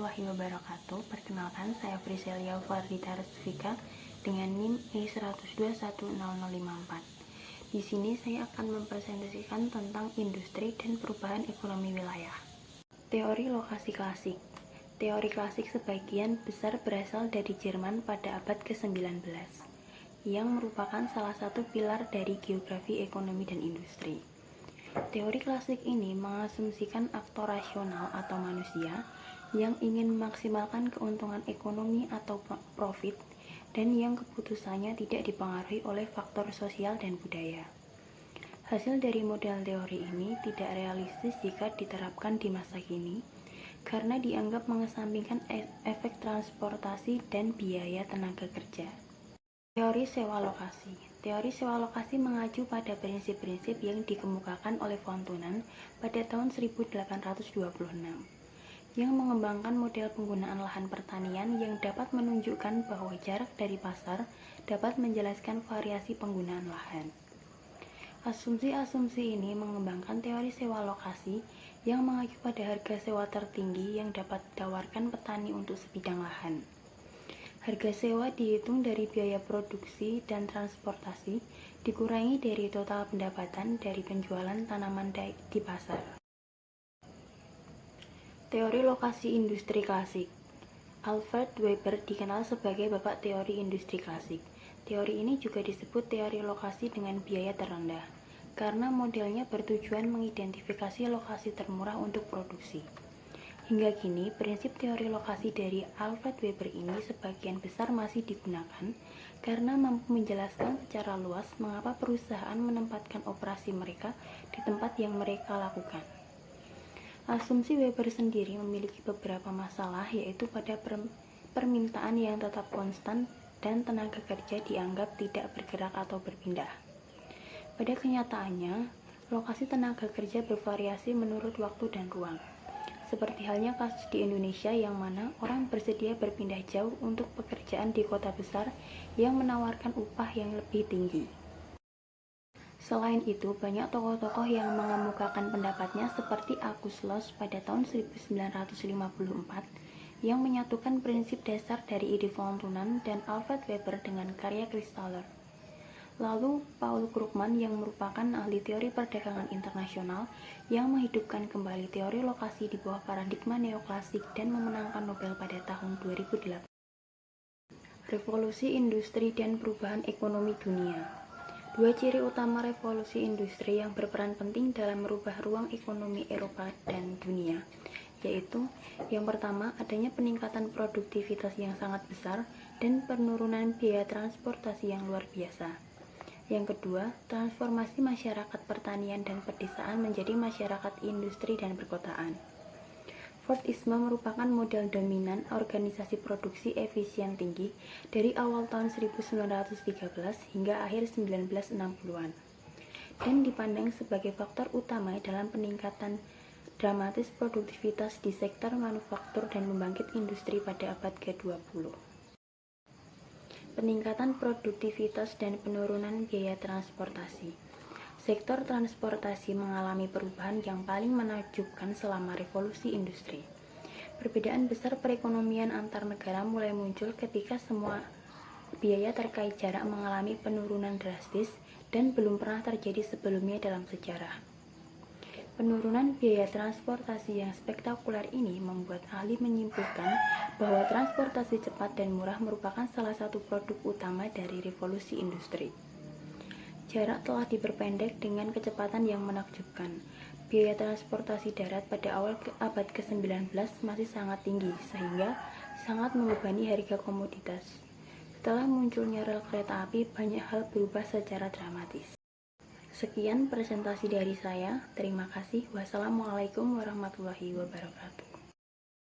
warahmatullahi wabarakatuh. Perkenalkan, saya Friselia Fardita Resvika dengan NIM E1210054. Di sini saya akan mempresentasikan tentang industri dan perubahan ekonomi wilayah. Teori lokasi klasik. Teori klasik sebagian besar berasal dari Jerman pada abad ke-19, yang merupakan salah satu pilar dari geografi ekonomi dan industri. Teori klasik ini mengasumsikan aktor rasional atau manusia yang ingin memaksimalkan keuntungan ekonomi atau profit dan yang keputusannya tidak dipengaruhi oleh faktor sosial dan budaya. Hasil dari model teori ini tidak realistis jika diterapkan di masa kini karena dianggap mengesampingkan efek transportasi dan biaya tenaga kerja. Teori sewa lokasi. Teori sewa lokasi mengacu pada prinsip-prinsip yang dikemukakan oleh von Thunen pada tahun 1826, yang mengembangkan model penggunaan lahan pertanian yang dapat menunjukkan bahwa jarak dari pasar dapat menjelaskan variasi penggunaan lahan. Asumsi-asumsi ini mengembangkan teori sewa lokasi yang mengacu pada harga sewa tertinggi yang dapat ditawarkan petani untuk sebidang lahan. Harga sewa dihitung dari biaya produksi dan transportasi, dikurangi dari total pendapatan dari penjualan tanaman di pasar. Teori lokasi industri klasik. Alfred Weber dikenal sebagai bapak teori industri klasik. Teori ini juga disebut teori lokasi dengan biaya terendah, karena modelnya bertujuan mengidentifikasi lokasi termurah untuk produksi. Hingga kini, prinsip teori lokasi dari Alfred Weber ini sebagian besar masih digunakan karena mampu menjelaskan secara luas mengapa perusahaan menempatkan operasi mereka di tempat yang mereka lakukan. Asumsi Weber sendiri memiliki beberapa masalah, yaitu pada permintaan yang tetap konstan dan tenaga kerja dianggap tidak bergerak atau berpindah. Pada kenyataannya, lokasi tenaga kerja bervariasi menurut waktu dan ruang. Seperti halnya kasus di Indonesia yang mana orang bersedia berpindah jauh untuk pekerjaan di kota besar yang menawarkan upah yang lebih tinggi. Selain itu, banyak tokoh-tokoh yang mengemukakan pendapatnya seperti August Loos pada tahun 1954 yang menyatukan prinsip dasar dari ide von Thunen dan Alfred Weber dengan karya Christaller. Lalu, Paul Krugman yang merupakan ahli teori perdagangan internasional yang menghidupkan kembali teori lokasi di bawah paradigma neoklasik dan memenangkan Nobel pada tahun 2008. Revolusi industri dan perubahan ekonomi dunia. Dua ciri utama revolusi industri yang berperan penting dalam merubah ruang ekonomi Eropa dan dunia, yaitu yang pertama, adanya peningkatan produktivitas yang sangat besar dan penurunan biaya transportasi yang luar biasa. Yang kedua, transformasi masyarakat pertanian dan pedesaan menjadi masyarakat industri dan perkotaan. Fordisme merupakan model dominan organisasi produksi efisien tinggi dari awal tahun 1913 hingga akhir 1960-an, dan dipandang sebagai faktor utama dalam peningkatan dramatis produktivitas di sektor manufaktur dan pembangkit industri pada abad ke-20. Peningkatan produktivitas dan penurunan biaya transportasi. Sektor transportasi mengalami perubahan yang paling menakjubkan selama revolusi industri. Perbedaan besar perekonomian antar negara mulai muncul ketika semua biaya terkait jarak mengalami penurunan drastis dan belum pernah terjadi sebelumnya dalam sejarah. Penurunan biaya transportasi yang spektakuler ini membuat ahli menyimpulkan bahwa transportasi cepat dan murah merupakan salah satu produk utama dari revolusi industri. Jarak telah diperpendek dengan kecepatan yang menakjubkan. Biaya transportasi darat pada awal abad ke-19 masih sangat tinggi, sehingga sangat membebani harga komoditas. Setelah munculnya rel kereta api, banyak hal berubah secara dramatis. Sekian presentasi dari saya. Terima kasih. Wassalamualaikum warahmatullahi wabarakatuh.